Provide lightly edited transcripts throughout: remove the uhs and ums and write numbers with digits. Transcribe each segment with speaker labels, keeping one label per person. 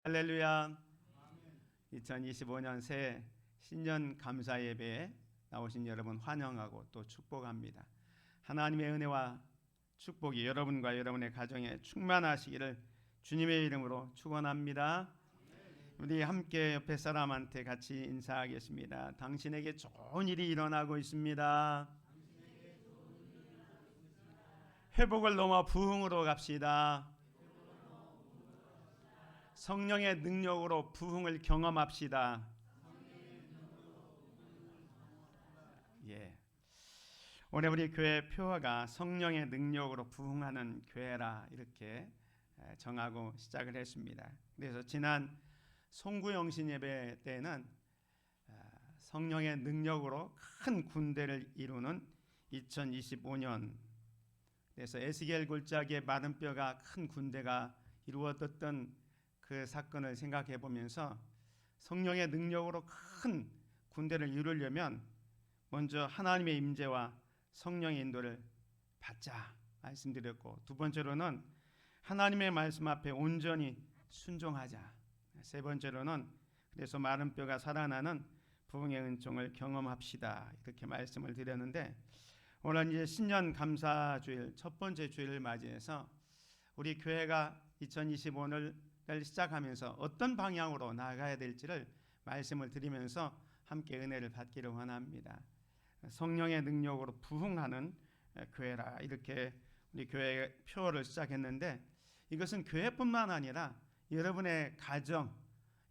Speaker 1: 할렐루야. 2025년 새해 신년 감사 예배에 나오신 여러분 환영하고 또 축복합니다. 하나님의 은혜와 축복이 여러분과 여러분의 가정에 충만하시기를 주님의 이름으로 축원합니다. 우리 함께 옆에 사람한테 같이 인사하겠습니다. 당신에게 좋은 일이 일어나고 있습니다. 회복을 넘어 부흥으로 갑시다. 성령의 능력으로 부흥을 경험합시다. 올해 우리 교회 표어가 성령의 능력으로 부흥하는 교회라 이렇게 정하고 시작을 했습니다. 그래서 지난 송구영신 예배 때는 성령의 능력으로 큰 군대를 이루는 2025년, 그래서 에스겔 골짜기에 마른 뼈가 큰 군대가 이루어졌던 그 사건을 생각해 보면서 성령의 능력으로 큰 군대를 이루려면 먼저 하나님의 임재와 성령의 인도를 받자 말씀드렸고, 두 번째로는 하나님의 말씀 앞에 온전히 순종하자, 세 번째로는 그래서 마른 뼈가 살아나는 부흥의 은총을 경험합시다 이렇게 말씀을 드렸는데, 오늘 이제 신년 감사주일 첫 번째 주일을 맞이해서 우리 교회가 2025년을 시작하면서 어떤 방향으로 나아가야 될지를 말씀을 드리면서 함께 은혜를 받기를 원합니다. 성령의 능력으로 부흥하는 교회라 이렇게 우리 교회 표어를 시작했는데, 이것은 교회뿐만 아니라 여러분의 가정,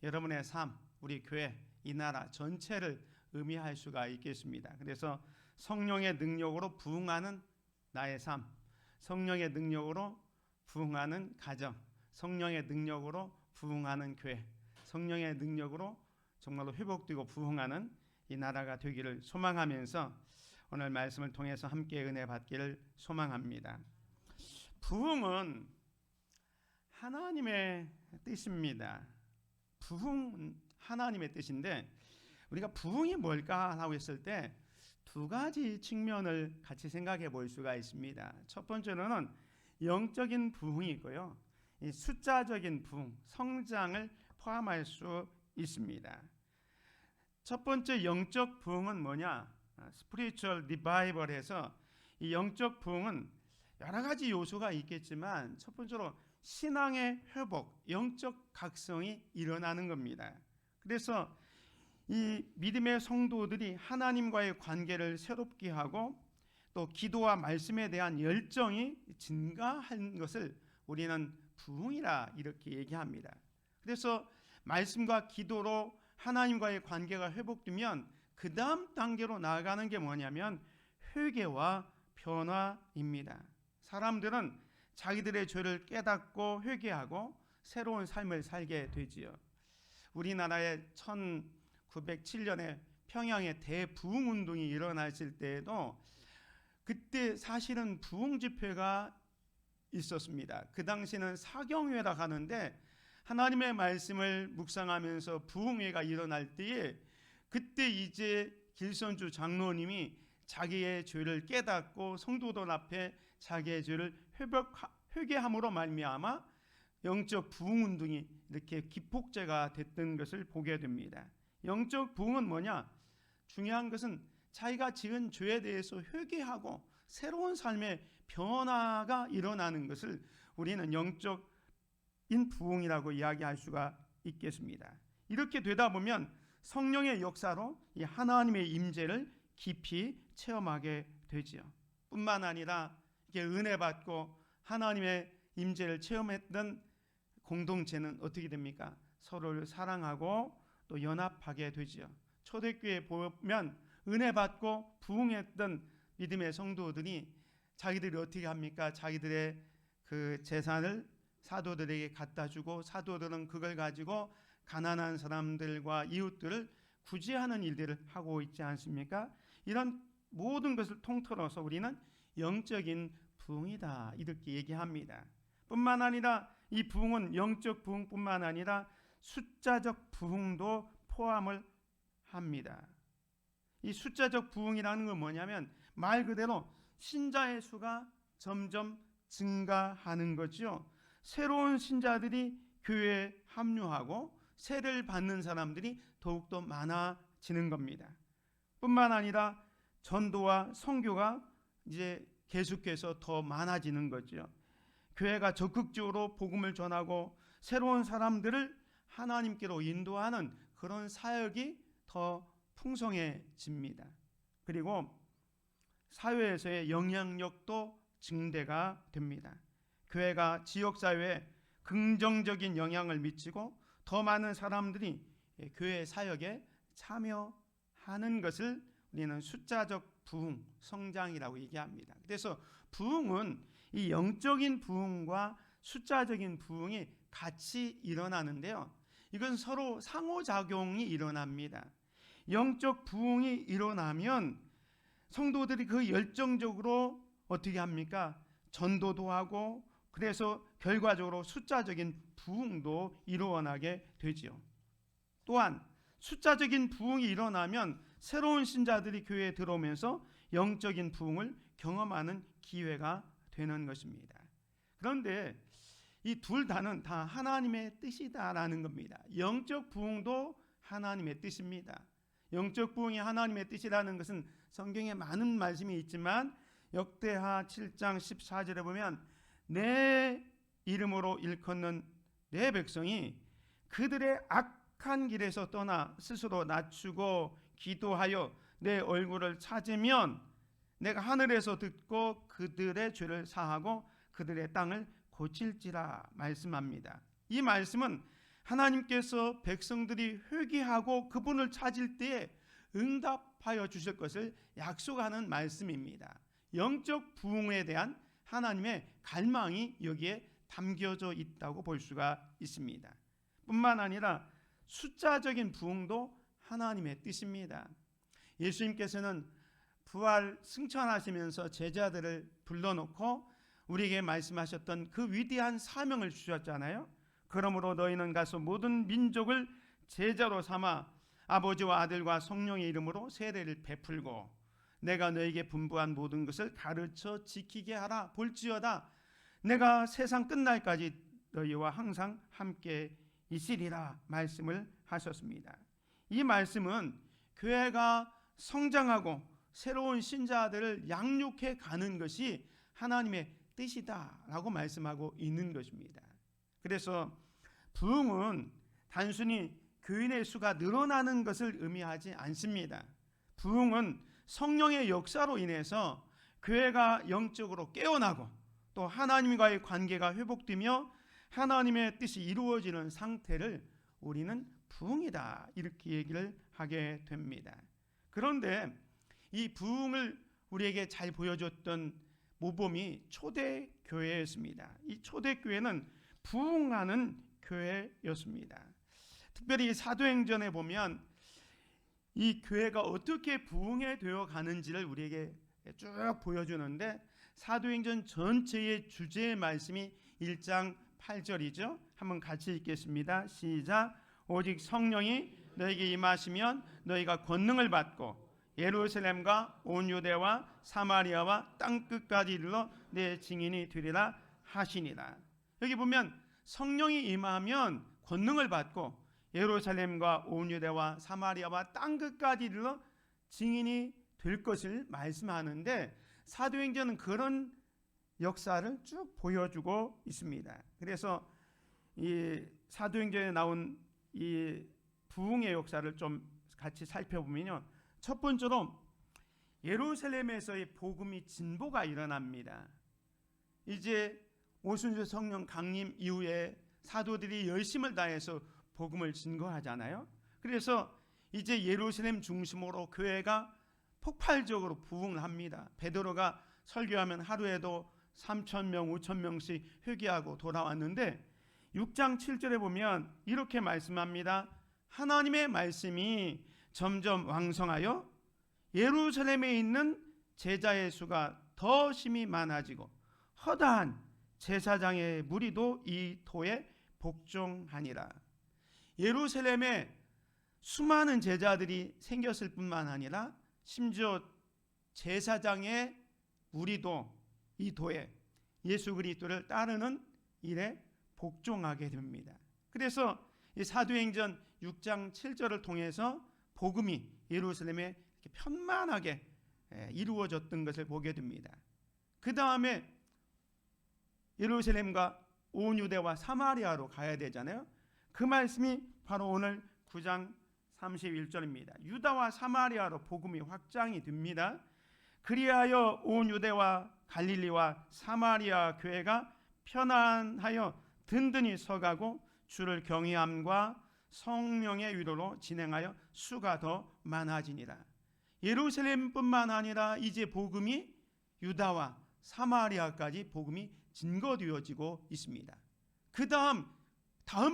Speaker 1: 여러분의 삶, 우리 교회, 이 나라 전체를 의미할 수가 있겠습니다. 그래서 성령의 능력으로 부흥하는 나의 삶, 성령의 능력으로 부흥하는 가정, 성령의 능력으로 부흥하는 교회, 성령의 능력으로 정말로 회복되고 부흥하는 이 나라가 되기를 소망하면서 오늘 말씀을 통해서 함께 은혜 받기를 소망합니다. 부흥은 하나님의 뜻입니다. 부흥은 하나님의 뜻인데, 우리가 부흥이 뭘까 하고 했을 때 두 가지 측면을 같이 생각해 볼 수가 있습니다. 첫 번째로는 영적인 부흥이 있고요, 이 숫자적인 부흥, 성장을 포함할 수 있습니다. 첫 번째 영적 부흥은 뭐냐? Spiritual Revival에서 이 영적 부흥은 여러 가지 요소가 있겠지만 첫 번째로 신앙의 회복, 영적 각성이 일어나는 겁니다. 그래서 이 믿음의 성도들이 하나님과의 관계를 새롭게 하고 또 기도와 말씀에 대한 열정이 증가한 것을 우리는 부흥이라 이렇게 얘기합니다. 그래서 말씀과 기도로 하나님과의 관계가 회복되면 그 다음 단계로 나아가는 게 뭐냐면 회개와 변화입니다. 사람들은 자기들의 죄를 깨닫고 회개하고 새로운 삶을 살게 되지요. 우리나라의 1907년에 평양에 대부흥운동이 일어났을 때에도 그때 사실은 부흥 집회가 있었습니다. 그 당시는 사경회라 하는데 하나님의 말씀을 묵상하면서 부흥회가 일어날 때에 그때 이제 길선주 장로님이 자기의 죄를 깨닫고 성도들 앞에 자기의 죄를 회개함으로 말미암아 영적 부흥운동이 이렇게 기폭제가 됐던 것을 보게 됩니다. 영적 부흥은 뭐냐? 중요한 것은 자기가 지은 죄에 대해서 회개하고 새로운 삶의 변화가 일어나는 것을 우리는 영적인 부흥이라고 이야기할 수가 있겠습니다. 이렇게 되다 보면 성령의 역사로 이 하나님의 임재를 깊이 체험하게 되지요. 뿐만 아니라 이게 은혜 받고 하나님의 임재를 체험했던 공동체는 어떻게 됩니까? 서로를 사랑하고 또 연합하게 되지요. 초대교회 보면 은혜 받고 부흥했던 믿음의 성도들이 자기들이 어떻게 합니까? 자기들의 그 재산을 사도들에게 갖다 주고 사도들은 그걸 가지고 가난한 사람들과 이웃들을 구제하는 일들을 하고 있지 않습니까? 이런 모든 것을 통틀어서 우리는 영적인 부흥이다 이렇게 얘기합니다. 뿐만 아니라 이 부흥은 영적 부흥뿐만 아니라 숫자적 부흥도 포함을 합니다. 이 숫자적 부흥이라는 건 뭐냐면 말 그대로 신자의 수가 점점 증가하는 거죠. 새로운 신자들이 교회에 합류하고 세례를 받는 사람들이 더욱더 많아지는 겁니다. 뿐만 아니라 전도와 선교가 이제 계속해서 더 많아지는 거죠. 교회가 적극적으로 복음을 전하고 새로운 사람들을 하나님께로 인도하는 그런 사역이 더 풍성해집니다. 그리고 사회에서의 영향력도 증대가 됩니다. 교회가 지역사회에 긍정적인 영향을 미치고 더 많은 사람들이 교회 사역에 참여하는 것을 우리는 숫자적 부흥, 성장이라고 얘기합니다. 그래서 부흥은 이 영적인 부흥과 숫자적인 부흥이 같이 일어나는데요. 이건 서로 상호작용이 일어납니다. 영적 부흥이 일어나면 성도들이 그 열정적으로 어떻게 합니까? 전도도 하고 그래서 결과적으로 숫자적인 부흥도 일어나게 되지요. 또한 숫자적인 부흥이 일어나면 새로운 신자들이 교회에 들어오면서 영적인 부흥을 경험하는 기회가 되는 것입니다. 그런데 이 둘 다는 다 하나님의 뜻이다라는 겁니다. 영적 부흥도 하나님의 뜻입니다. 영적 부흥이 하나님의 뜻이라는 것은 성경에 많은 말씀이 있지만 역대하 7장 14절에 보면 내 이름으로 일컫는 내 백성이 그들의 악한 길에서 떠나 스스로 낮추고 기도하여 내 얼굴을 찾으면 내가 하늘에서 듣고 그들의 죄를 사하고 그들의 땅을 고칠지라 말씀합니다. 이 말씀은 하나님께서 백성들이 회개하고 그분을 찾을 때에 응답하여 주실 것을 약속하는 말씀입니다. 영적 부흥에 대한 하나님의 갈망이 여기에 담겨져 있다고 볼 수가 있습니다. 뿐만 아니라 숫자적인 부흥도 하나님의 뜻입니다. 예수님께서는 부활 승천하시면서 제자들을 불러놓고 우리에게 말씀하셨던 그 위대한 사명을 주셨잖아요. 그러므로 너희는 가서 모든 민족을 제자로 삼아 아버지와 아들과 성령의 이름으로 세례를 베풀고 내가 너에게 분부한 모든 것을 가르쳐 지키게 하라. 볼지어다 내가 세상 끝날까지 너희와 항상 함께 있으리라 말씀을 하셨습니다. 이 말씀은 교회가 성장하고 새로운 신자들을 양육해 가는 것이 하나님의 뜻이다라고 말씀하고 있는 것입니다. 그래서 부흥은 단순히 교인의 수가 늘어나는 것을 의미하지 않습니다. 부흥은 성령의 역사로 인해서 교회가 영적으로 깨어나고 또 하나님과의 관계가 회복되며 하나님의 뜻이 이루어지는 상태를 우리는 부흥이다 이렇게 얘기를 하게 됩니다. 그런데 이 부흥을 우리에게 잘 보여줬던 모범이 초대교회였습니다. 이 초대교회는 부흥하는 교회였습니다. 특별히 사도행전에 보면 이 교회가 어떻게 부흥해 되어 가는지를 우리에게 쭉 보여주는데 사도행전 전체의 주제의 말씀이 1장 8절이죠. 한번 같이 읽겠습니다. 시작. 오직 성령이 너에게 임하시면 너희가 권능을 받고 예루살렘과 온 유대와 사마리아와 땅끝까지 이르러 내 증인이 되리라 하시니라. 여기 보면 성령이 임하면 권능을 받고 예루살렘과 온 유대와 사마리아와 땅끝까지 이르러 증인이 될 것을 말씀하는데 사도행전은 그런 역사를 쭉 보여주고 있습니다. 그래서 이 사도행전에 나온 이 부흥의 역사를 좀 같이 살펴보면요. 첫 번째로 예루살렘에서의 복음이 진보가 일어납니다. 이제 오순절 성령 강림 이후에 사도들이 열심을 다해서 복음을 증거하잖아요. 그래서 이제 예루살렘 중심으로 교회가 폭발적으로 부흥을 합니다. 베드로가 설교하면 하루에도 3,000명, 5,000명씩 회개하고 돌아왔는데 6장 7절에 보면 이렇게 말씀합니다. 하나님의 말씀이 점점 왕성하여 예루살렘에 있는 제자의 수가 더 심히 많아지고 허다한 제사장의 무리도 이 도에 복종하니라. 예루살렘에 수많은 제자들이 생겼을 뿐만 아니라 심지어 제사장의 무리도 이 도에 예수 그리스도를 따르는 일에 복종하게 됩니다. 그래서 이 사도행전 6장 7절을 통해서 복음이 예루살렘에 이렇게 편만하게 이루어졌던 것을 보게 됩니다. 그 다음에 예루살렘과 온 유대와 사마리아로 가야 되잖아요. 그 말씀이 바로 오늘 9장 31절입니다. 유다와 사마리아로 복음이 확장이 됩니다. 그리하여 온 유대와 갈릴리와 사마리아 교회가 편안하여 든든히 서가고 주를 경외함과 성령의 위로로 진행하여 수가 더 많아지니라. 예루살렘뿐만 아니라 이제 복음이 유다와 사마리아까지 복음이 증거되어지고 있습니다. 그 다음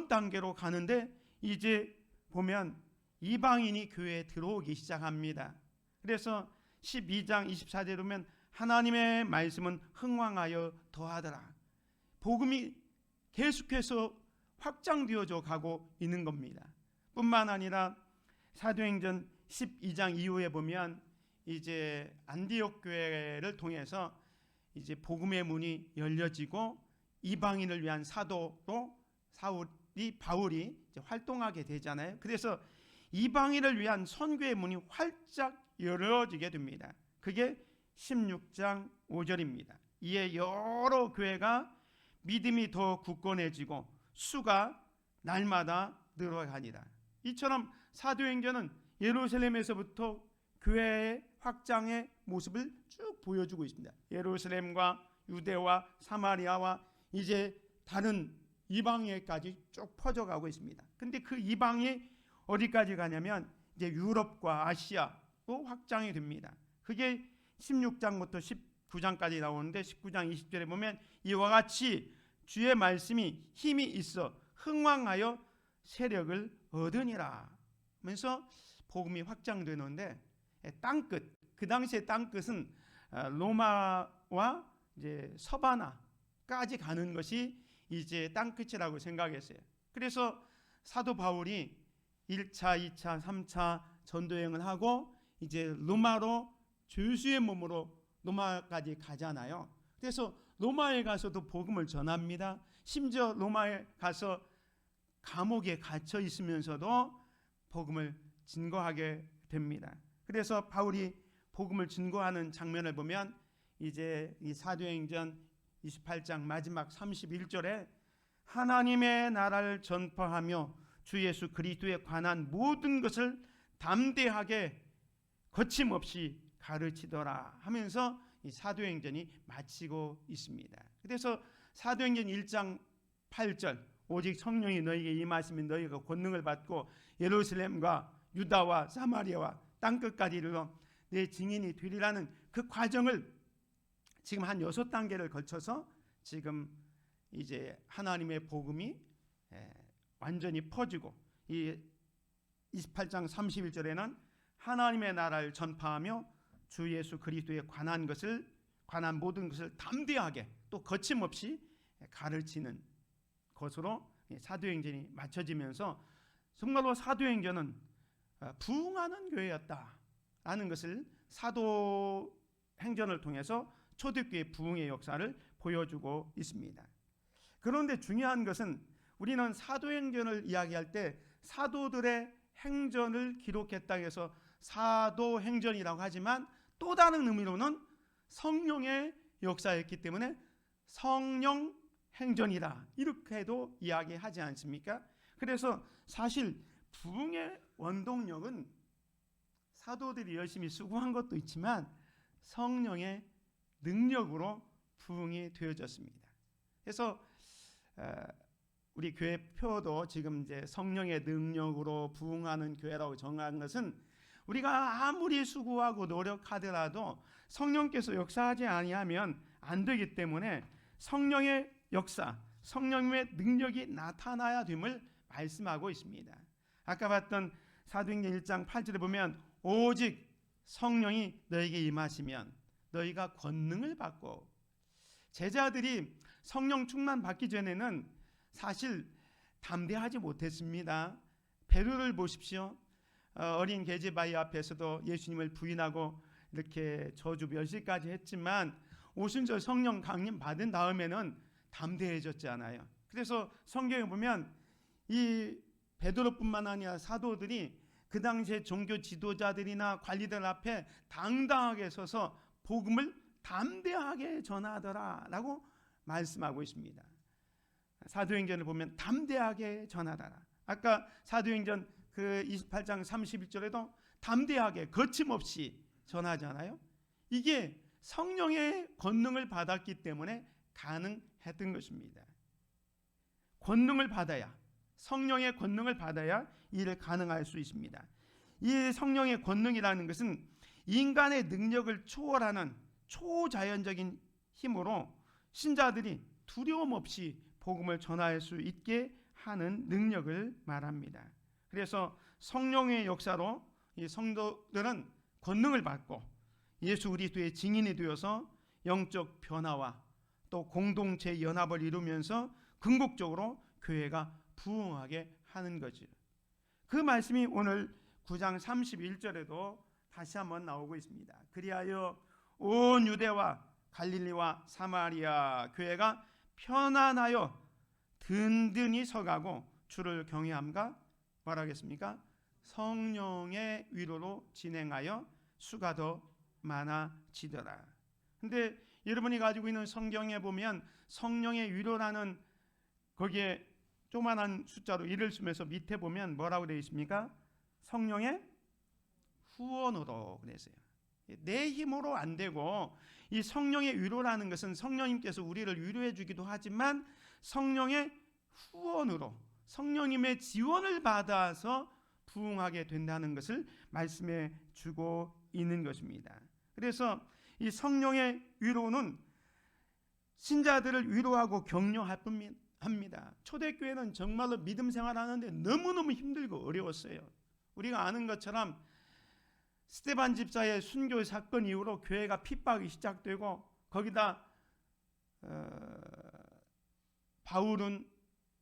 Speaker 1: 단계로 가는데 이제 보면 이방인이 교회에 들어오기 시작합니다. 그래서 12장 24절에 보면 하나님의 말씀은 흥왕하여 더하더라. 복음이 계속해서 확장되어져 가고 있는 겁니다. 뿐만 아니라 사도행전 12장 이후에 보면 이제 안디옥 교회를 통해서 이제 복음의 문이 열려지고 이방인을 위한 사도로 바울이 이제 활동하게 되잖아요. 그래서 이방인을 위한 선교의 문이 활짝 열어지게 됩니다. 그게 16장 5절입니다. 이에 여러 교회가 믿음이 더 굳건해지고 수가 날마다 늘어가니라. 이처럼 사도행전은 예루살렘에서부터 교회의 확장의 모습을 쭉 보여주고 있습니다. 예루살렘과 유대와 사마리아와 이제 다른 이방에까지 쭉 퍼져가고 있습니다. 근데 그 이방이 어디까지 가냐면 이제 유럽과 아시아로 확장이 됩니다. 그게 16장부터 19장까지 나오는데 19장 20절에 보면 이와 같이 주의 말씀이 힘이 있어 흥왕하여 세력을 얻으니라 하면서 복음이 확장되는데 땅끝, 그 당시의 땅끝은 로마와 이제 서바나까지 가는 것이 이제 땅끝이라고 생각했어요. 그래서 사도 바울이 1차, 2차, 3차 전도여행을 하고 이제 로마로 죄수의 몸으로 로마까지 가잖아요. 그래서 로마에 가서도 복음을 전합니다. 심지어 로마에 가서 감옥에 갇혀 있으면서도 복음을 증거하게 됩니다. 그래서 바울이 복음을 증거하는 장면을 보면 이제 이 사도행전 28장 마지막 31절에 하나님의 나라를 전파하며 주 예수 그리스도에 관한 모든 것을 담대하게 거침없이 가르치더라 하면서 이 사도행전이 마치고 있습니다. 그래서 사도행전 1장 8절 오직 성령이 너희에게 임하시면 너희가 권능을 받고 예루살렘과 유다와 사마리아와 땅끝까지 이르러 내 증인이 되리라는 그 과정을 지금 한 6단계를 거쳐서 지금 이제 하나님의 복음이 완전히 퍼지고 이 28장 31절에는 하나님의 나라를 전파하며 주 예수 그리스도에 관한 모든 것을 담대하게 또 거침없이 가르치는 것으로 사도행전이 맞춰지면서 정말로 사도행전은 부흥하는 교회였다라는 것을 사도행전을 통해서 초대교회 부흥의 역사를 보여주고 있습니다. 그런데 중요한 것은 우리는 사도행전을 이야기할 때 사도들의 행전을 기록했다 해서 사도행전이라고 하지만 또 다른 의미로는 성령의 역사였기 때문에 성령행전이다 이렇게도 이야기하지 않습니까? 그래서 사실 부흥의 원동력은 사도들이 열심히 수고한 것도 있지만 성령의 능력으로 부흥이 되어졌습니다. 그래서 우리 교회 표도 지금 이제 성령의 능력으로 부흥하는 교회라고 정한 것은 우리가 아무리 수고하고 노력하더라도 성령께서 역사하지 아니하면 안 되기 때문에 성령의 역사, 성령의 능력이 나타나야 됨을 말씀하고 있습니다. 아까 봤던 사도행전 1장 8절에 보면 오직 성령이 너에게 임하시면 너희가 권능을 받고, 제자들이 성령 충만 받기 전에는 사실 담대하지 못했습니다. 베드로를 보십시오. 어린 계제바위 앞에서도 예수님을 부인하고 이렇게 저주 멸시까지 했지만 오순절 성령 강림 받은 다음에는 담대해졌잖아요. 그래서 성경에 보면 이 베드로뿐만 아니라 사도들이 그 당시에 종교 지도자들이나 관리들 앞에 당당하게 서서 복음을 담대하게 전하더라라고 말씀하고 있습니다. 사도행전을 보면 담대하게 전하더라. 아까 사도행전 그 28장 31절에도 담대하게 거침없이 전하잖아요. 이게 성령의 권능을 받았기 때문에 가능했던 것입니다. 권능을 받아야, 성령의 권능을 받아야 이를 가능할 수 있습니다. 이 성령의 권능이라는 것은 인간의 능력을 초월하는 초자연적인 힘으로 신자들이 두려움 없이 복음을 전할 수 있게 하는 능력을 말합니다. 그래서 성령의 역사로 이 성도들은 권능을 받고 예수 그리스도의 증인이 되어서 영적 변화와 또 공동체 연합을 이루면서 궁극적으로 교회가 부흥하게 하는 거죠. 그 말씀이 오늘 9장 31절에도 다시 한번 나오고 있습니다. 그리하여 온 유대와 갈릴리와 사마리아 교회가 편안하여 든든히 서가고 주를 경외함과 뭐라겠습니까? 성령의 위로로 진행하여 수가 더 많아지더라. 근데 여러분이 가지고 있는 성경에 보면 성령의 위로라는 거기에 조그만한 숫자로 1을 쓰면서 밑에 보면 뭐라고 되어 있습니까? 성령의 후원으로 그랬어요. 내 힘으로 안 되고 이 성령의 위로라는 것은 성령님께서 우리를 위로해 주기도 하지만 성령의 후원으로 성령님의 지원을 받아서 부흥하게 된다는 것을 말씀해 주고 있는 것입니다. 그래서 이 성령의 위로는 신자들을 위로하고 격려할 뿐입니다. 초대교회는 정말로 믿음 생활하는데 너무너무 힘들고 어려웠어요. 우리가 아는 것처럼 스데반 집사의 순교 사건 이후로 교회가 핍박이 시작되고 거기다 바울은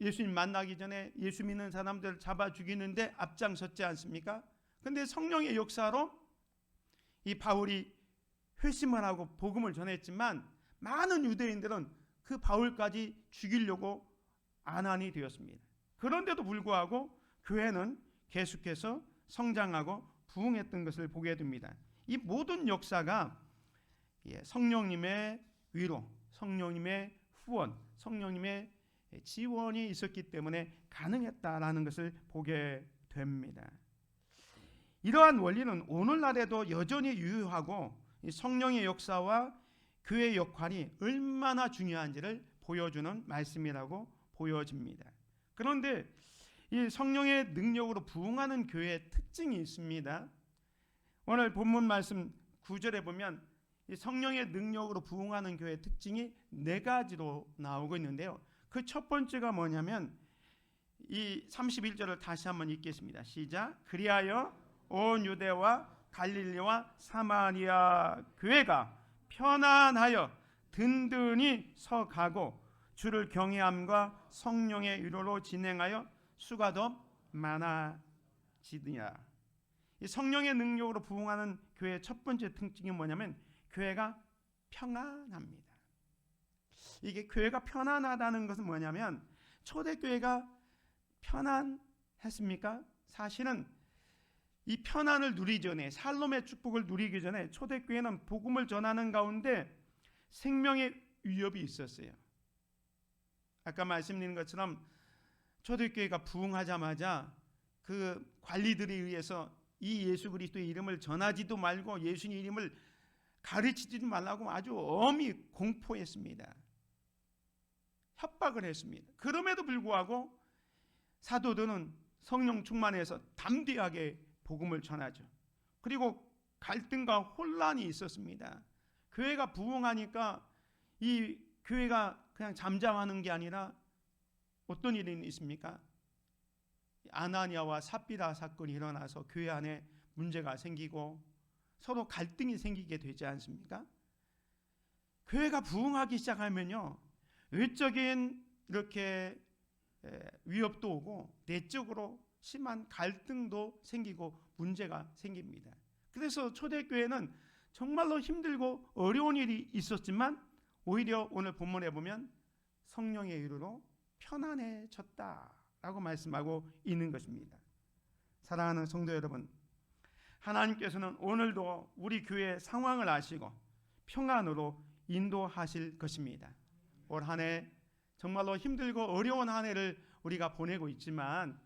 Speaker 1: 예수님 만나기 전에 예수 믿는 사람들을 잡아 죽이는데 앞장섰지 않습니까? 그런데 성령의 역사로 이 바울이 회심을 하고 복음을 전했지만 많은 유대인들은 그 바울까지 죽이려고 안안이 되었습니다. 그런데도 불구하고 교회는 계속해서 성장하고 부흥했던 것을 보게 됩니다. 이 모든 역사가 성령님의 위로, 성령님의 후원, 성령님의 지원이 있었기 때문에 가능했다라는 것을 보게 됩니다. 이러한 원리는 오늘날에도 여전히 유효하고 성령의 역사와 교회의 역할이 얼마나 중요한지를 보여주는 말씀이라고 보여집니다. 그런데 이 성령의 능력으로 부흥하는 교회의 특징이 있습니다. 오늘 본문 말씀 9절에 보면 이 성령의 능력으로 부흥하는 교회의 특징이 4가지로 나오고 있는데요. 그 첫 번째가 뭐냐면 이 31절을 다시 한번 읽겠습니다. 시작. 그리하여 온 유대와 갈릴리와 사마리아 교회가 편안하여 든든히 서가고 주를 경외함과 성령의 위로로 진행하여 수가 더 많아지느냐. 이 성령의 능력으로 부흥하는 교회의 첫 번째 특징이 뭐냐면 교회가 평안합니다. 이게 교회가 편안하다는 것은 뭐냐면 초대교회가 편안했습니까? 사실은 이 편안을 누리기 전에 샬롬의 축복을 누리기 전에 초대교회는 복음을 전하는 가운데 생명의 위협이 있었어요. 아까 말씀드린 것처럼 초대교회가 부흥하자마자 그 관리들에 의해서 이 예수 그리스도의 이름을 전하지도 말고 예수님 이름을 가르치지도 말라고 아주 엄히 공포했습니다. 협박을 했습니다. 그럼에도 불구하고 사도들은 성령 충만해서 담대하게 복음을 전하죠. 그리고 갈등과 혼란이 있었습니다. 교회가 부흥하니까 이 교회가 그냥 잠잠하는 게 아니라 어떤 일이 있습니까? 아나니아와 삽비라 사건이 일어나서 교회 안에 문제가 생기고 서로 갈등이 생기게 되지 않습니까? 교회가 부흥하기 시작하면요, 외적인 이렇게 위협도 오고 내적으로 심한 갈등도 생기고 문제가 생깁니다. 그래서 초대교회는 정말로 힘들고 어려운 일이 있었지만 오히려 오늘 본문에 보면 성령의 위로로 편안해졌다 라고 말씀하고 있는 것입니다. 사랑하는 성도 여러분, 하나님께서는 오늘도 우리 교회의 상황을 아시고 평안으로 인도하실 것입니다. 올 한 해 정말로 힘들고 어려운 한 해를 우리가 보내고 있지만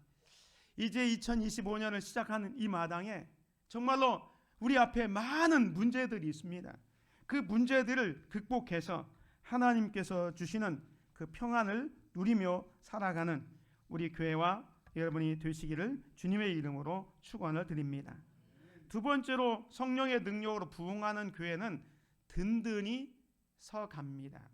Speaker 1: 이제 2025년을 시작하는 이 마당에 정말로 우리 앞에 많은 문제들이 있습니다. 그 문제들을 극복해서 하나님께서 주시는 그 평안을 누리며 살아가는 우리 교회와 여러분이 되시기를 주님의 이름으로 축원을 드립니다. 두 번째로 성령의 능력으로 부흥하는 교회는 든든히 서갑니다.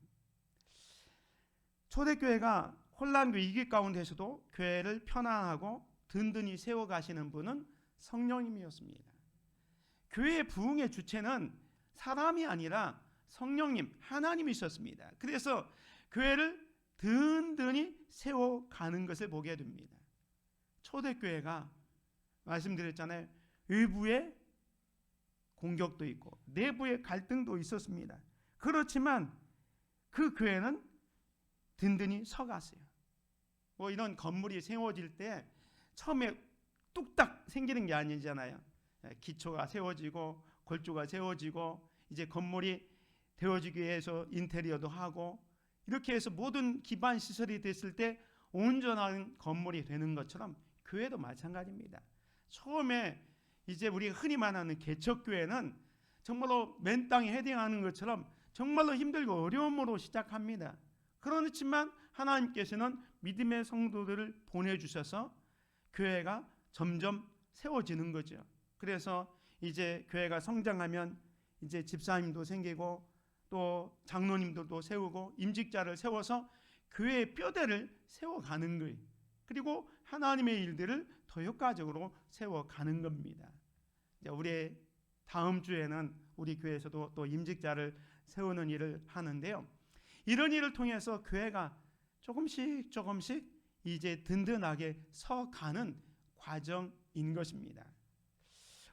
Speaker 1: 초대교회가 혼란과 위기 가운데서도 교회를 편안하고 든든히 세워가시는 분은 성령님이었습니다. 교회의 부흥의 주체는 사람이 아니라 성령님, 하나님이셨습니다. 그래서 교회를 든든히 세워가는 것을 보게 됩니다. 초대교회가 말씀드렸잖아요. 외부의 공격도 있고 내부의 갈등도 있었습니다. 그렇지만 그 교회는 든든히 서갔어요. 뭐 이런 건물이 세워질 때 처음에 뚝딱 생기는 게 아니잖아요. 기초가 세워지고 골조가 세워지고 이제 건물이 되어지기 위해서 인테리어도 하고 이렇게 해서 모든 기반 시설이 됐을 때 온전한 건물이 되는 것처럼 교회도 마찬가지입니다. 처음에 이제 우리가 흔히 말하는 개척교회는 정말로 맨 땅에 헤딩하는 것처럼 정말로 힘들고 어려움으로 시작합니다. 그렇지만 하나님께서는 믿음의 성도들을 보내주셔서 교회가 점점 세워지는 거죠. 그래서 이제 교회가 성장하면 이제 집사님도 생기고 또 장로님들도 세우고 임직자를 세워서 교회의 뼈대를 세워가는 거예요. 그리고 하나님의 일들을 더 효과적으로 세워가는 겁니다. 이제 우리 다음 주에는 우리 교회에서도 또 임직자를 세우는 일을 하는데요. 이런 일을 통해서 교회가 조금씩 이제 든든하게 서가는 과정인 것입니다.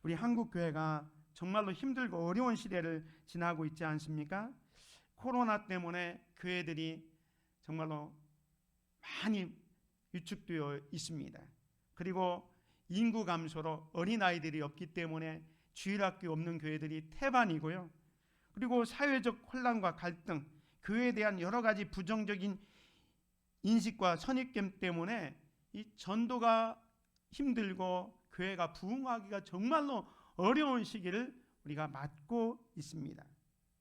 Speaker 1: 우리 한국 교회가 정말로 힘들고 어려운 시대를 지나고 있지 않습니까? 코로나 때문에 교회들이 정말로 많이 위축되어 있습니다. 그리고 인구 감소로 어린아이들이 없기 때문에 주일학교 없는 교회들이 태반이고요. 그리고 사회적 혼란과 갈등, 교회에 대한 여러 가지 부정적인 인식과 선입견 때문에 이 전도가 힘들고 교회가 부흥하기가 정말로 어려운 시기를 우리가 맞고 있습니다.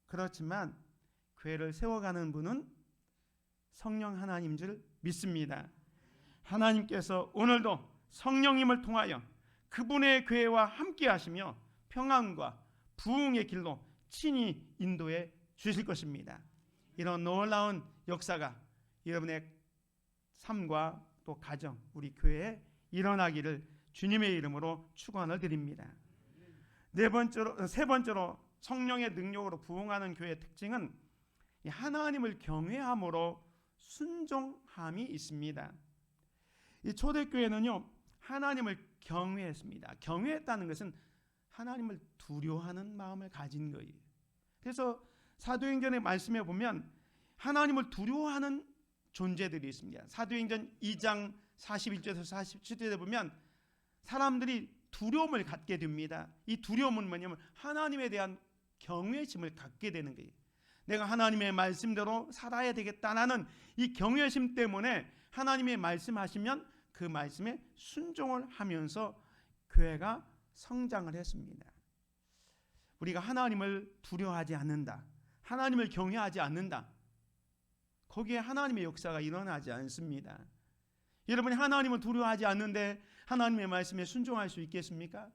Speaker 1: 그렇지만 교회를 세워가는 분은 성령 하나님인 줄 믿습니다. 하나님께서 오늘도 성령님을 통하여 그분의 교회와 함께 하시며 평안과 부흥의 길로 친히 인도해 주실 것입니다. 이런 놀라운 역사가 여러분의 삶과 또 가정, 우리 교회에 일어나기를 주님의 이름으로 축원을 드립니다. 세 번째로 성령의 능력으로 부흥하는 교회의 특징은 하나님을 경외함으로 순종함이 있습니다. 이 초대교회는요, 하나님을 경외했습니다. 경외했다는 것은 하나님을 두려워하는 마음을 가진 거예요. 그래서 사도행전의 말씀에 보면 하나님을 두려워하는 존재들이 있습니다. 사도행전 2장 41절에서 47절에 보면 사람들이 두려움을 갖게 됩니다. 이 두려움은 뭐냐면 하나님에 대한 경외심을 갖게 되는 거예요. 내가 하나님의 말씀대로 살아야 되겠다는 이 경외심 때문에 하나님의 말씀하시면 그 말씀에 순종을 하면서 교회가 성장을 했습니다. 우리가 하나님을 두려워하지 않는다, 하나님을 경외하지 않는다, 거기에 하나님의 역사가 일어나지 않습니다. 여러분이 하나님을 두려워하지 않는데 하나님의 말씀에 순종할 수 있겠습니까?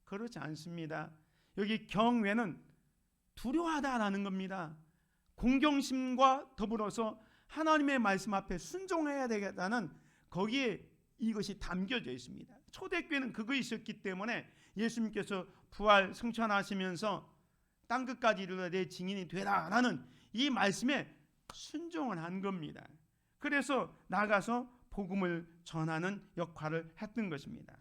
Speaker 1: 그렇지 않습니다. 여기 경외는 두려워하다라는 겁니다. 공경심과 더불어서 하나님의 말씀 앞에 순종해야 되겠다는 거기에 이것이 담겨져 있습니다. 초대교회는 그거 있었기 때문에 예수님께서 부활 승천하시면서 땅끝까지 이르러 내 증인이 되라라는 이 말씀에 순종을 한 겁니다. 그래서 나가서 복음을 전하는 역할을 했던 것입니다.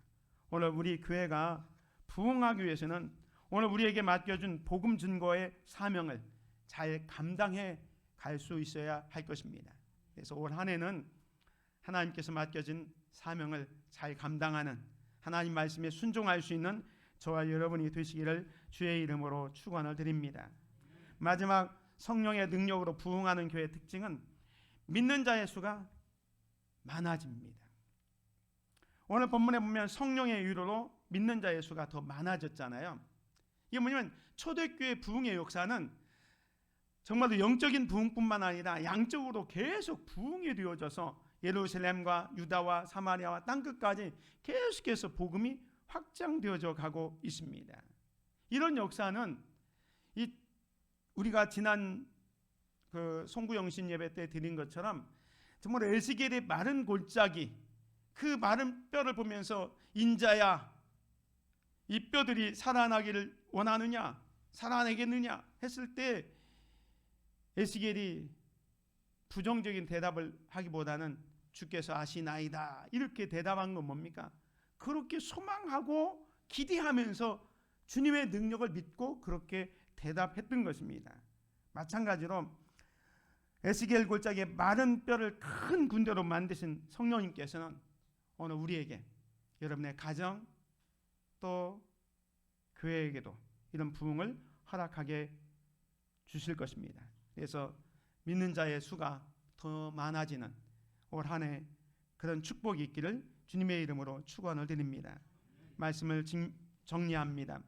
Speaker 1: 오늘 우리 교회가 부흥하기 위해서는 오늘 우리에게 맡겨준 복음 증거의 사명을 잘 감당해 갈 수 있어야 할 것입니다. 그래서 올 한 해는 하나님께서 맡겨진 사명을 잘 감당하는, 하나님 말씀에 순종할 수 있는 저와 여러분이 되시기를 주의 이름으로 축원을 드립니다. 마지막, 성령의 능력으로 부흥하는 교회의 특징은 믿는 자의 수가 많아집니다. 오늘 본문에 보면 성령의 위로로 믿는 자의 수가 더 많아졌잖아요. 이게 뭐냐면 초대교회 부흥의 역사는 정말로 영적인 부흥뿐만 아니라 양적으로 계속 부흥이 되어져서 예루살렘과 유다와 사마리아와 땅끝까지 계속해서 복음이 확장되어져 가고 있습니다. 이런 역사는 우리가 지난 그 송구영신 예배 때 드린 것처럼 정말 에스겔의 마른 골짜기, 그 마른 뼈를 보면서 인자야, 이 뼈들이 살아나기를 원하느냐, 살아내겠느냐 했을 때 에스겔이 부정적인 대답을 하기보다는 주께서 아시나이다 이렇게 대답한 건 뭡니까? 그렇게 소망하고 기대하면서 주님의 능력을 믿고 그렇게 대답했던 것입니다. 마찬가지로 에스겔 골짜기에 마른 뼈를 큰 군대로 만드신 성령님께서는 오늘 우리에게, 여러분의 가정 또 교회에게도 이런 부흥을 허락하게 주실 것입니다. 그래서 믿는 자의 수가 더 많아지는 올 한 해 그런 축복이 있기를 주님의 이름으로 축원을 드립니다. 말씀을 정리합니다.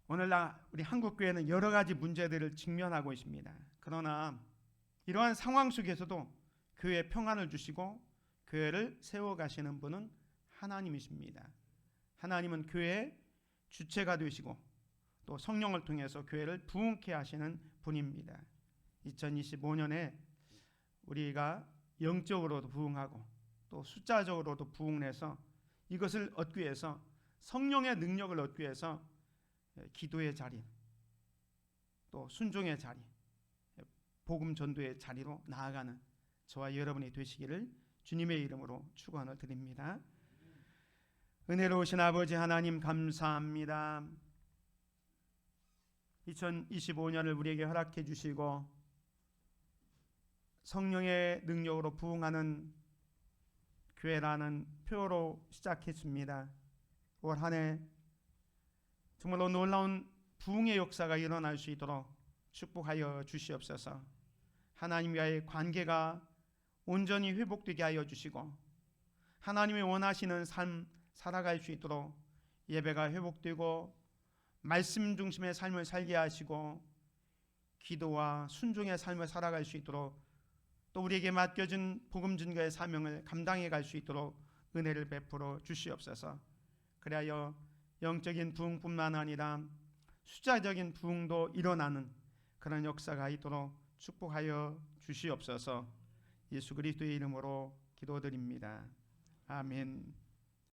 Speaker 1: 오늘날 우리 한국교회는 여러 가지 문제들을 직면하고 있습니다. 그러나 이러한 상황 속에서도 교회에 평안을 주시고 교회를 세워가시는 분은 하나님이십니다. 하나님은 교회의 주체가 되시고 또 성령을 통해서 교회를 부흥케 하시는 분입니다. 2025년에 우리가 영적으로도 부흥하고 또 숫자적으로도 부흥해서 이것을 얻기 위해서, 성령의 능력을 얻기 위해서 기도의 자리, 또 순종의 자리, 복음 전도의 자리로 나아가는 저와 여러분이 되시기를 주님의 이름으로 축원을 드립니다. 은혜로우신 아버지 하나님 감사합니다. 2025년을 우리에게 허락해 주시고 성령의 능력으로 부흥하는 교회라는 표로 시작했습니다. 올 한 해 정말로 놀라운 부흥의 역사가 일어날 수 있도록 축복하여 주시옵소서. 하나님과의 관계가 온전히 회복되게 하여 주시고 하나님이 원하시는 삶 살아갈 수 있도록 예배가 회복되고 말씀 중심의 삶을 살게 하시고 기도와 순종의 삶을 살아갈 수 있도록 또 우리에게 맡겨진 복음 전가의 사명을 감당해 갈 수 있도록 은혜를 베풀어 주시옵소서. 그리하여 영적인 부흥뿐만 아니라 숫자적인 부흥도 일어나는 그런 역사가 있도록 축복하여 주시옵소서. 예수 그리스도의 이름으로 기도드립니다. 아멘.